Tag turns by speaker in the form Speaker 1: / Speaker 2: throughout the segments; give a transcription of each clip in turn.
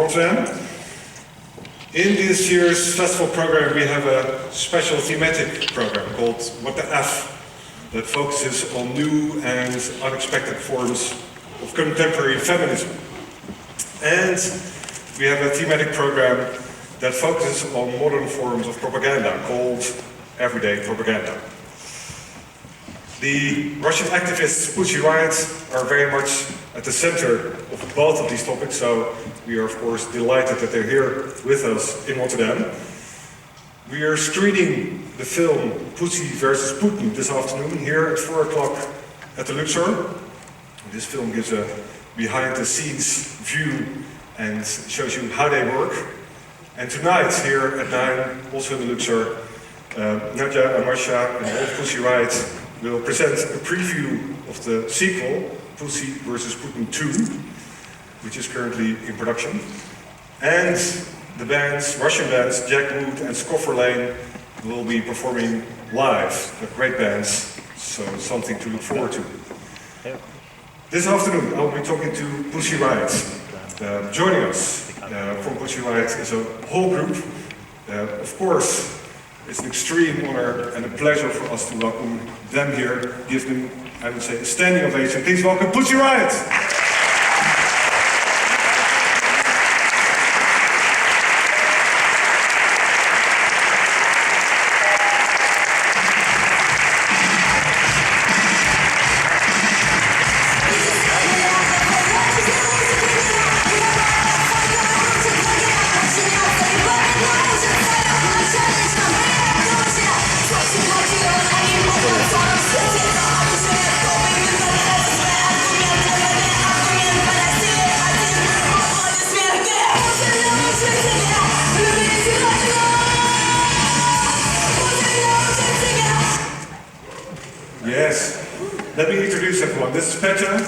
Speaker 1: Rotterdam. In this year's festival program we have a special thematic program called What the F, that focuses on new and unexpected forms of contemporary feminism. And we have a thematic program that focuses on modern forms of propaganda called Everyday Propaganda. The Russian activists Pussy Riot are very much at the center of both of these topics, so we are of course delighted that they're here with us in Rotterdam. We are screening the film Pussy vs. Putin this afternoon here at 4 o'clock at the Luxor. This film gives a behind-the-scenes view and shows you how they work. And tonight here at 9, also in the Luxor, Nadja and Masha and all of Pussy Riot will present a preview of the sequel, Pussy vs. Putin 2, which is currently in production. And the bands, Russian bands, Jack Wood and Scoffer Lane will be performing live. They're great bands, so something to look forward to. This afternoon I'll be talking to Pussy Riot. Joining us from Pussy Riot is a whole group. Of course, it's an extreme honor and a pleasure for us to welcome them here, give them, I would say, a standing ovation. Please welcome Pussy Riot! Yes, let me introduce everyone. This is Petja,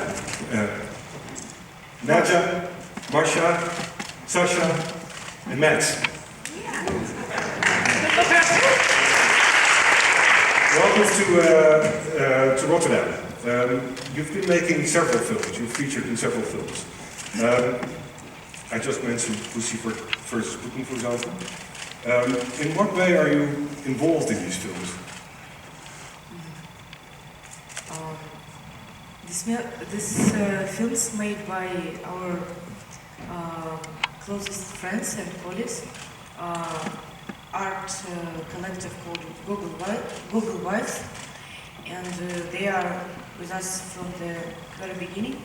Speaker 1: Nadja, Masha, Sasha, and Matt. Welcome to Rotterdam. You've been making several films. You've featured in several films. I just mentioned Pussy vs. Putin, for example. In what way are you involved in these films?
Speaker 2: This films made by our closest friends and colleagues, art collective called Google Wise, and they are with us from the very beginning,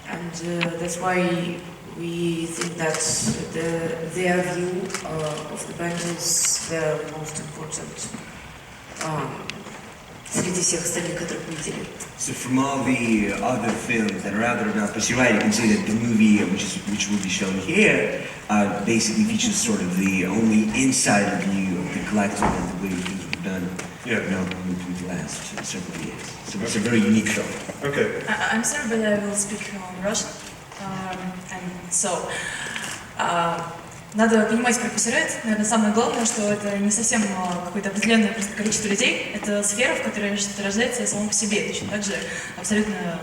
Speaker 2: and that's why we think that their view of the band is the most important среди всех остальных, которых мы видели.
Speaker 3: So from all the other films that are out there about Pussy Riot, you can say that the movie, which will be shown here, basically features sort of the only insider view of the collective and the way things were done through the last several years. So it's a very unique film.
Speaker 1: Okay.
Speaker 4: I'm sorry, but I will speak Russian. And so, надо понимать про Pussy Riot, наверное, самое главное, что это не совсем какое-то определенное просто количество людей, это сфера, в которой рождается само по себе. Точно так же абсолютно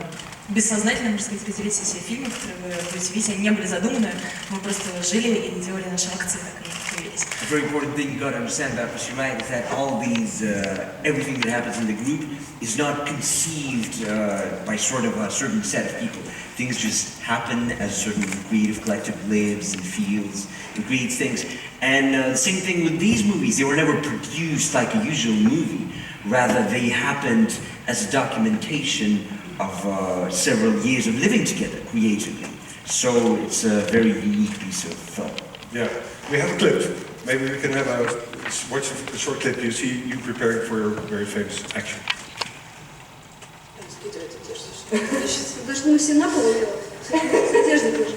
Speaker 4: бессознательно, можно сказать, разделить все фильмы, которые вы будете видеть, они не были задуманы, мы просто жили и делали наши акции, так и появились.
Speaker 3: A very important thing you got to understand about Pussy Riot is that all these, everything that happens in the group is not conceived by sort of a certain set of people. Things just happen as a certain creative collective lives and feels and creates things. And the same thing with these movies. They were never produced like a usual movie. Rather, they happened as a documentation of several years of living together creatively. So it's a very unique piece of film.
Speaker 1: Yeah, we have a clip. Maybe we can have watch a short clip. You see you preparing for your very famous action.
Speaker 5: Должны мы все на пол с одеждой тоже.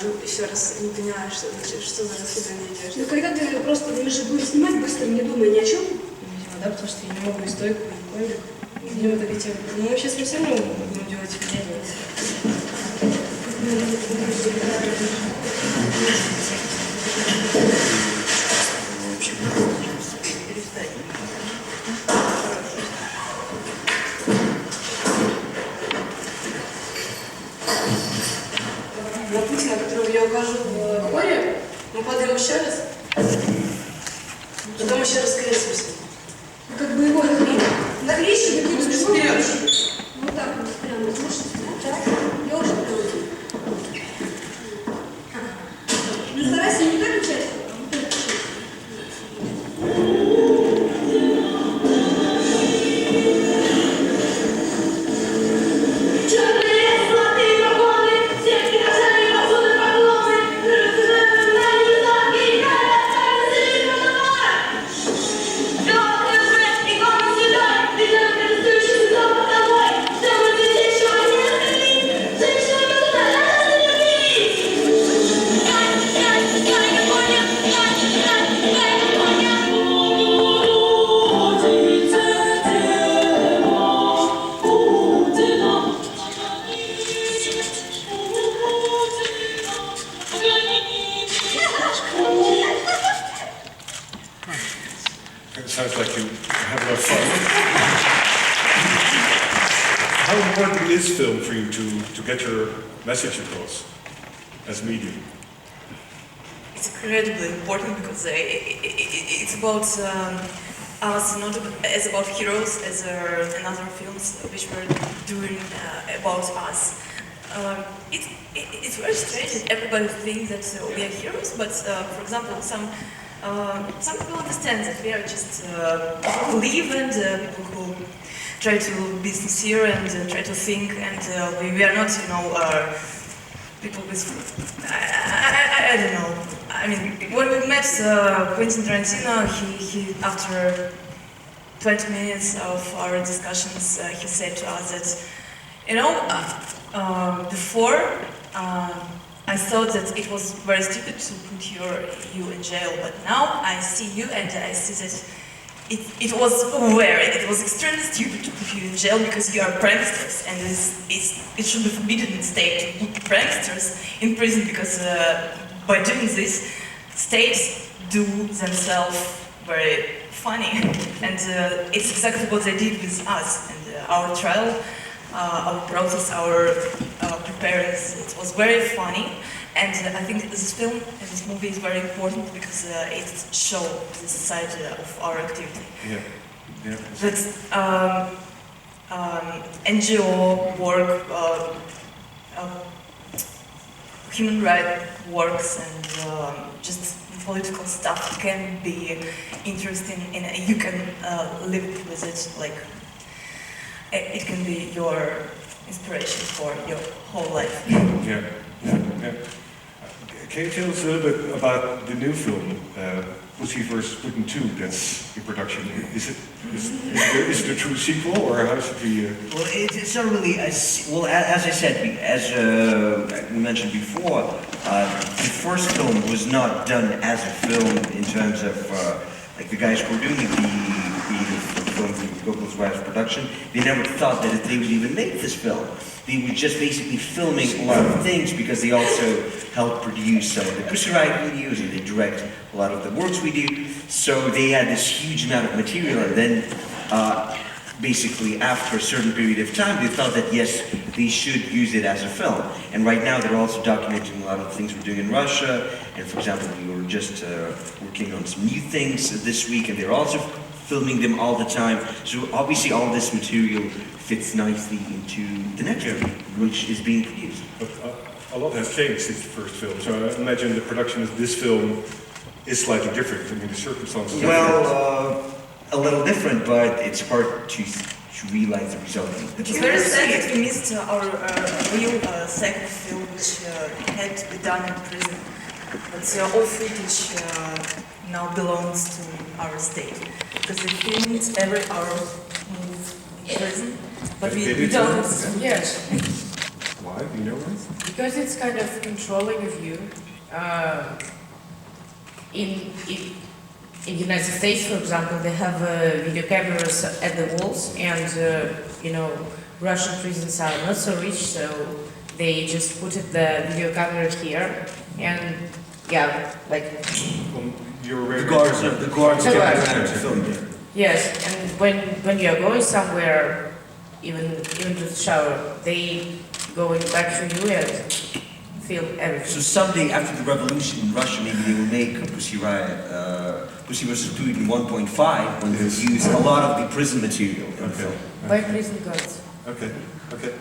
Speaker 4: Ну, еще раз, не поняла, что за расследование идешь.
Speaker 5: Ну, когда ты просто будешь снимать быстро, не думая ни о чем.
Speaker 4: Видимо, да, потому что я не могу и стойку, и коврик. Видимо, такая тема. Ну, мы сейчас все равно будем делать фигню.
Speaker 5: я укажу в хоре, мы падаем еще раз, потом еще раз крестимся. Ну, как бы его нагрещи, и будешь вперед. Вот так вот, прямо, слушайте, так, я уже прям. Ну, старайся не так участвовать, а вот так участвовать.
Speaker 1: It sounds like you have a lot of fun. How important is film for you to get your message across as medium?
Speaker 4: It's incredibly important because it's about us, not as about heroes, as in other films which were doing about us. It's very strange that everybody thinks that we are heroes, but for example, some people understand that we are just people who live and people who try to be sincere and try to think, and we are not, people with, I don't know. I mean, when we met Quentin Tarantino, he after 20 minutes of our discussions, he said to us that, before, I thought that it was very stupid to put you in jail, but now I see you and I see that it was extremely stupid to put you in jail because you are pranksters, and it should be forbidden in state to put pranksters in prison because by doing this, states do themselves very funny, and it's exactly what they did with us and our trial. Our process, our preparing, it was very funny, and I think this film and this movie is very important because it shows the side of our activity.
Speaker 1: Yeah.
Speaker 4: That NGO work, human rights works, and just political stuff can be interesting, and you can live with it like. It can be your inspiration for your whole life.
Speaker 1: Yeah. Can you tell us a little bit about the new film, Pussy vs. Putin 2, that's in production? Is it a true sequel, or how should we...
Speaker 3: Well, it's not really well, as I said, as we mentioned before, the first film was not done as a film in terms of, like the guys who were doing the film from Google's Riot production, they never thought that they would even make this film. They were just basically filming a lot of things because they also help produce some of the Pussy Riot videos and they direct a lot of the works we do. So they had this huge amount of material, and then basically after a certain period of time they thought that yes, they should use it as a film. And right now they're also documenting a lot of things we're doing in Russia, and for example we were just working on some new things this week, and they're also filming them all the time. So obviously all this material fits nicely into the next film, which is being produced.
Speaker 1: But a lot has changed since the first film, so I imagine the production of this film is slightly different. I mean, the circumstances are
Speaker 3: Well, a little different, but it's hard to realize the result.
Speaker 4: It's very sad that we missed our real second film, which had to be done in prison. But all footage now belongs to our state, because they filmed every hour move in prison. But we don't.
Speaker 2: Yes,
Speaker 1: Why? Do you know why?
Speaker 2: because it's kind of controlling of you. In the United States, for example, they have video cameras at the walls, and Russian prisons are not so rich, so they just put the video camera here, and
Speaker 1: The
Speaker 3: guards
Speaker 2: So,
Speaker 3: get around to film there.
Speaker 2: yes, and when you are going somewhere, even to the shower, they going back to you and film everything.
Speaker 3: So someday after the revolution in Russia, maybe they will make Pussy Riot, Pussy vs. Putin 1.5, when they use a lot of the prison material in the film.
Speaker 2: By prison guards.
Speaker 1: Okay, okay.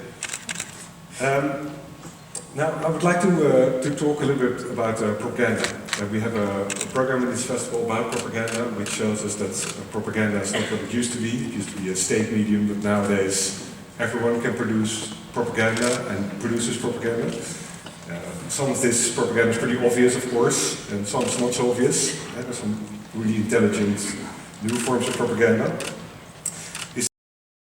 Speaker 1: Now, I would like to talk a little bit about propaganda. We have a program in this festival about propaganda, which shows us that propaganda is not what it used to be. It used to be a state medium, but nowadays everyone can produce propaganda and produces propaganda. Some of this propaganda is pretty obvious, of course, and some is not so obvious. There's some really intelligent new forms of propaganda.